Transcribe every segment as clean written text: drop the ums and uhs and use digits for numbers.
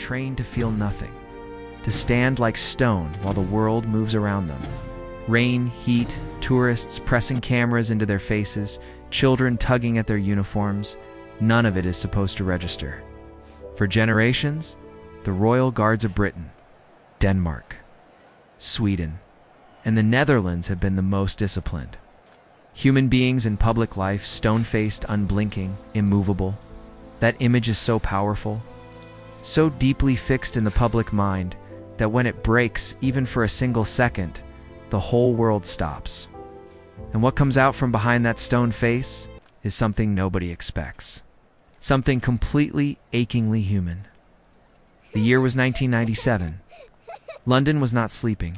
trained to feel nothing, to stand like stone while the world moves around them. Rain, heat, tourists pressing cameras into their faces, children tugging at their uniforms, none of it is supposed to register. For generations, the Royal Guards of Britain, Denmark, Sweden, and the Netherlands have been the most disciplined. Human beings in public life, stone-faced, unblinking, immovable. That image is so powerful, so deeply fixed in the public mind that when it breaks, even for a single second, the whole world stops. And what comes out from behind that stone face is something nobody expects. Something completely, achingly human. The year was 1997. London was not sleeping.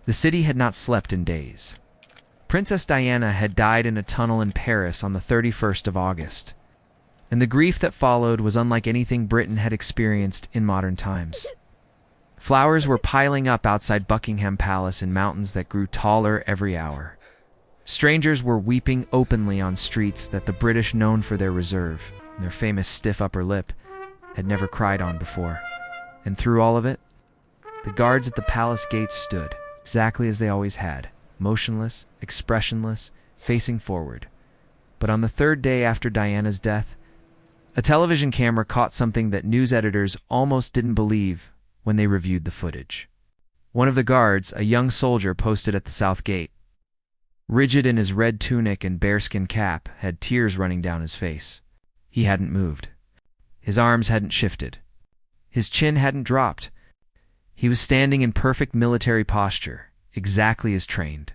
The city had not slept in days. Princess Diana had died in a tunnel in Paris on the 31st of August. And the grief that followed was unlike anything Britain had experienced in modern times. Flowers were piling up outside Buckingham Palace in mountains that grew taller every hour. Strangers were weeping openly on streets that the British, known for their reserve and their famous stiff upper lip, had never cried on before. And through all of it, the guards at the palace gates stood, exactly as they always had, motionless, expressionless, facing forward. But on the third day after Diana's death, a television camera caught something that news editors almost didn't believe when they reviewed the footage. One of the guards, a young soldier, posted at the south gate. Rigid in his red tunic and bearskin cap, had tears running down his face. He hadn't moved. His arms hadn't shifted. His chin hadn't dropped. He was standing in perfect military posture, exactly as trained.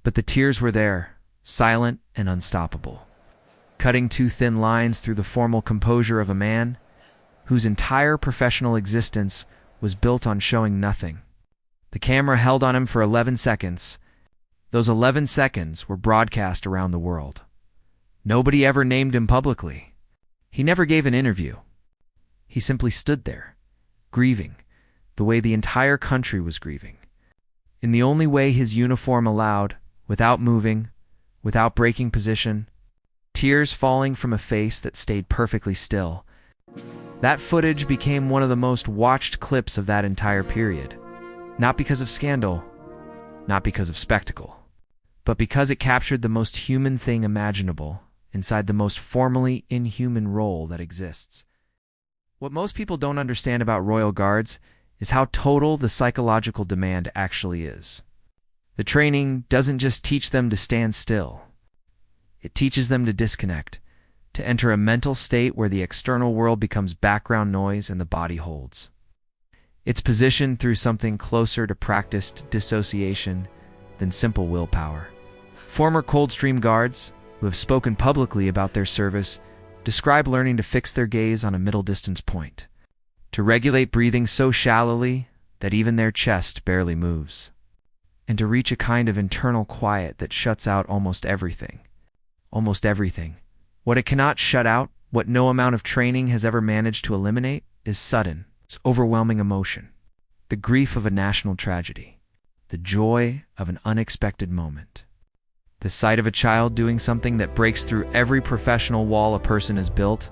But the tears were there, silent and unstoppable, cutting two thin lines through the formal composure of a man whose entire professional existence was built on showing nothing. The camera held on him for 11 seconds. Those 11 seconds were broadcast around the world. Nobody ever named him publicly. He never gave an interview. He simply stood there, grieving, the way the entire country was grieving, in the only way his uniform allowed, without moving, without breaking position, tears falling from a face that stayed perfectly still. That footage became one of the most watched clips of that entire period. Not because of scandal, not because of spectacle, but because it captured the most human thing imaginable inside the most formally inhuman role that exists. What most people don't understand about royal guards is how total the psychological demand actually is. The training doesn't just teach them to stand still. It teaches them to disconnect, to enter a mental state where the external world becomes background noise and the body holds. It's positioned through something closer to practiced dissociation than simple willpower. Former Coldstream guards, who have spoken publicly about their service, describe learning to fix their gaze on a middle distance point, to regulate breathing so shallowly that even their chest barely moves, and to reach a kind of internal quiet that shuts out almost everything. Almost everything. What it cannot shut out, what no amount of training has ever managed to eliminate, is sudden, it's overwhelming emotion, the grief of a national tragedy, the joy of an unexpected moment, the sight of a child doing something that breaks through every professional wall a person has built.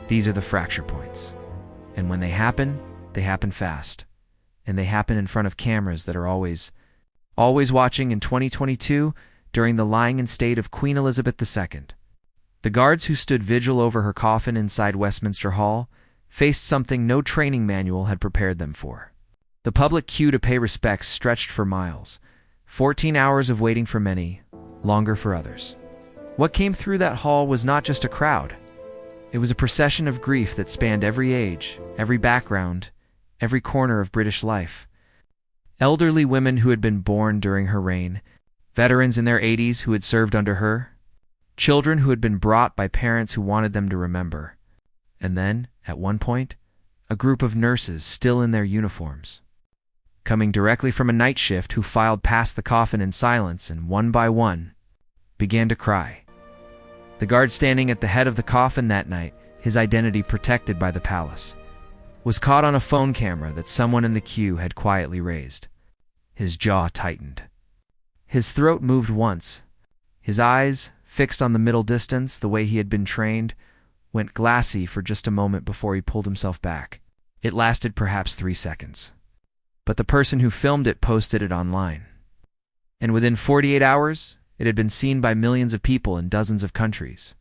These are the fracture points. And when they happen fast. And they happen in front of cameras that are always watching. In 2022, during the lying in state of Queen Elizabeth II. The guards who stood vigil over her coffin inside Westminster Hall faced something no training manual had prepared them for. The public queue to pay respects stretched for miles, 14 hours of waiting for many, longer for others. What came through that hall was not just a crowd. It was a procession of grief that spanned every age, every background, every corner of British life. Elderly women who had been born during her reign, veterans in their 80s who had served under her, children who had been brought by parents who wanted them to remember, and then, at one point, a group of nurses still in their uniforms, coming directly from a night shift, who filed past the coffin in silence and, one by one, began to cry. The guard standing at the head of the coffin that night, his identity protected by the palace, was caught on a phone camera that someone in the queue had quietly raised. His jaw tightened. His throat moved once. His eyes, fixed on the middle distance the way he had been trained, went glassy for just a moment before he pulled himself back. It lasted perhaps 3 seconds. But the person who filmed it posted it online. And within 48 hours, it had been seen by millions of people in dozens of countries.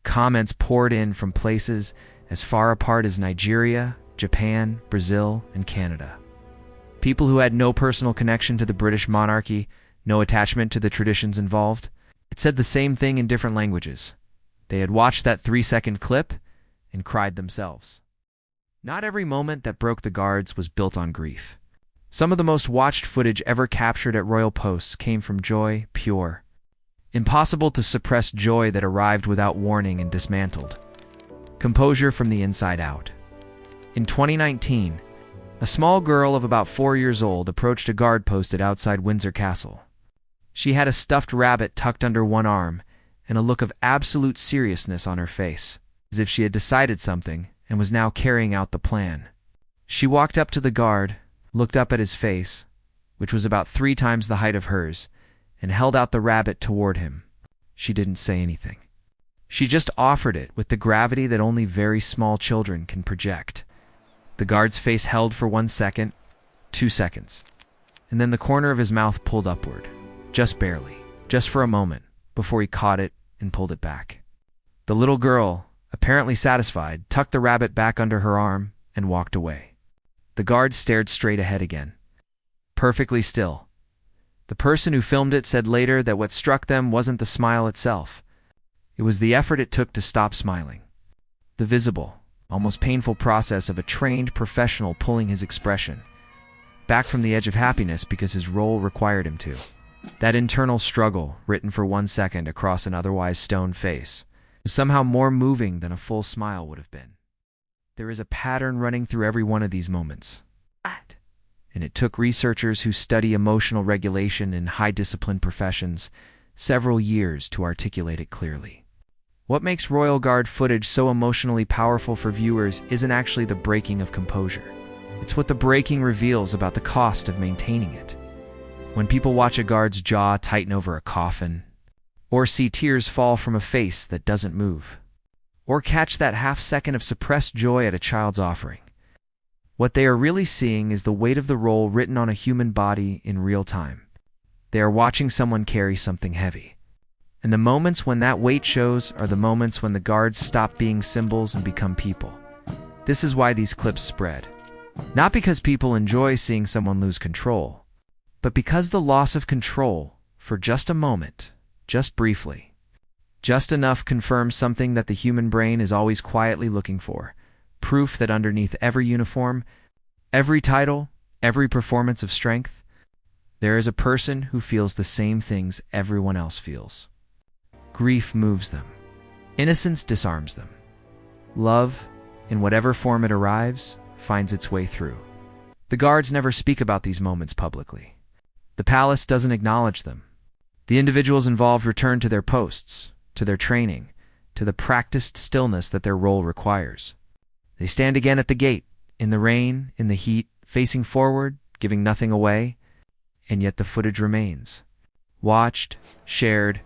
Comments poured in from places as far apart as Nigeria, Japan, Brazil, and Canada. People who had no personal connection to the British monarchy, no attachment to the traditions involved. It said the same thing in different languages. They had watched that 3-second clip and cried themselves. Not every moment that broke the guards was built on grief. Some of the most watched footage ever captured at royal posts came from joy, pure. Impossible to suppress joy that arrived without warning and dismantled. Composure from the inside out. In 2019, a small girl of about 4 years old approached a guard posted outside Windsor Castle. She had a stuffed rabbit tucked under one arm and a look of absolute seriousness on her face, as if she had decided something and was now carrying out the plan. She walked up to the guard, looked up at his face, which was about 3 times the height of hers, and held out the rabbit toward him. She didn't say anything. She just offered it with the gravity that only very small children can project. The guard's face held for 1 second, 2 seconds, and then the corner of his mouth pulled upward, just barely, just for a moment, before he caught it and pulled it back. The little girl, apparently satisfied, tucked the rabbit back under her arm and walked away. The guard stared straight ahead again, perfectly still. The person who filmed it said later that what struck them wasn't the smile itself. It was the effort it took to stop smiling. The visible, almost painful process of a trained professional pulling his expression back from the edge of happiness because his role required him to. That internal struggle, written for 1 second across an otherwise stone face, was somehow more moving than a full smile would have been. There is a pattern running through every one of these moments. And it took researchers who study emotional regulation in high-discipline professions several years to articulate it clearly. What makes Royal Guard footage so emotionally powerful for viewers isn't actually the breaking of composure. It's what the breaking reveals about the cost of maintaining it. When people watch a guard's jaw tighten over a coffin, or see tears fall from a face that doesn't move, or catch that half-second of suppressed joy at a child's offering, what they are really seeing is the weight of the role written on a human body in real time. They are watching someone carry something heavy. And the moments when that weight shows are the moments when the guards stop being symbols and become people. This is why these clips spread. Not because people enjoy seeing someone lose control, but because the loss of control, for just a moment, just briefly, just enough confirms something that the human brain is always quietly looking for. Proof that underneath every uniform, every title, every performance of strength, there is a person who feels the same things everyone else feels. Grief moves them. Innocence disarms them. Love, in whatever form it arrives, finds its way through. The guards never speak about these moments publicly. The palace doesn't acknowledge them. The individuals involved return to their posts, to their training, to the practiced stillness that their role requires. They stand again at the gate, in the rain, in the heat, facing forward, giving nothing away, and yet the footage remains. Watched, shared,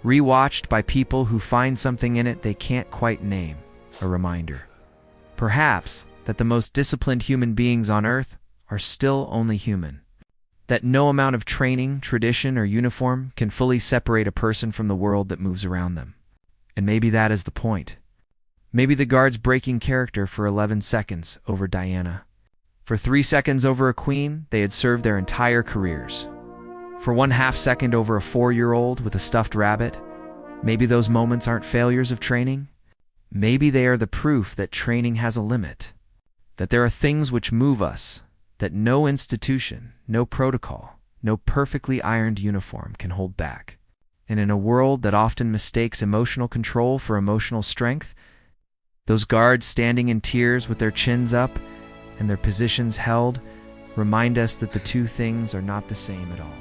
rewatched by people who find something in it they can't quite name, a reminder. Perhaps that the most disciplined human beings on earth are still only human. That no amount of training, tradition, or uniform can fully separate a person from the world that moves around them. And maybe that is the point. Maybe the guards breaking character for 11 seconds over Diana. For 3 seconds over a queen they had served their entire careers. For 1/2 second over a 4-year-old with a stuffed rabbit, maybe those moments aren't failures of training. Maybe they are the proof that training has a limit. That there are things which move us, that no institution, no protocol, no perfectly ironed uniform can hold back. And in a world that often mistakes emotional control for emotional strength, those guards standing in tears with their chins up and their positions held remind us that the two things are not the same at all.